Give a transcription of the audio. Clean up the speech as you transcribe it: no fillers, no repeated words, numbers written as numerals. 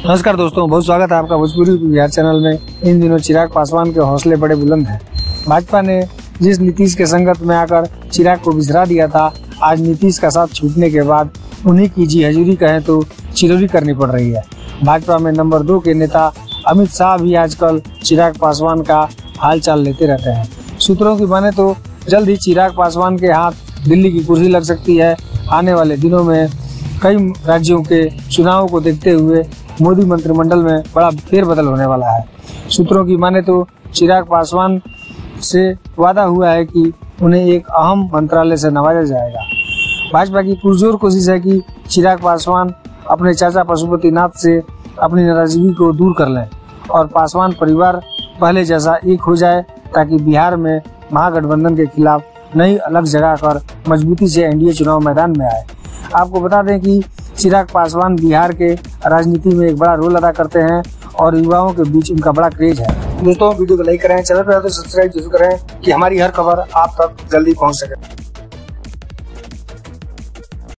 नमस्कार दोस्तों, बहुत स्वागत है आपका भोजपुरी बिहार चैनल में। इन दिनों चिराग पासवान के हौसले बड़े बुलंद हैं। भाजपा ने जिस नीतीश के संगत में आकर चिराग को बिसरा दिया था, आज नीतीश का साथ छूटने के बाद उन्हीं की जी हजूरी कहें तो चिरौरी करनी पड़ रही है। भाजपा में नंबर 2 के नेता अमित शाह भी आजकल चिराग पासवान का हाल चाल लेते रहते हैं। सूत्रों की माने तो जल्द ही चिराग पासवान के हाथ दिल्ली की कुर्सी लग सकती है। आने वाले दिनों में कई राज्यों के चुनावों को देखते हुए मोदी मंत्रिमंडल में बड़ा फेरबदल होने वाला है। सूत्रों की माने तो चिराग पासवान से वादा हुआ है कि उन्हें एक अहम मंत्रालय से नवाजा जाएगा। भाजपा की पुरजोर कोशिश है कि चिराग पासवान अपने चाचा पशुपतिनाथ से अपनी नाराजगी को दूर कर लें और पासवान परिवार पहले जैसा एक हो जाए, ताकि बिहार में महागठबंधन के खिलाफ नई अलग जगह कर मजबूती से एनडीए चुनाव मैदान में आए। आपको बता दें कि चिराग पासवान बिहार के राजनीति में एक बड़ा रोल अदा करते हैं और युवाओं के बीच उनका बड़ा क्रेज है। दोस्तों, वीडियो को लाइक करें, चैनल पर तो सब्सक्राइब जरूर करें कि हमारी हर खबर आप तक जल्दी पहुंच सके।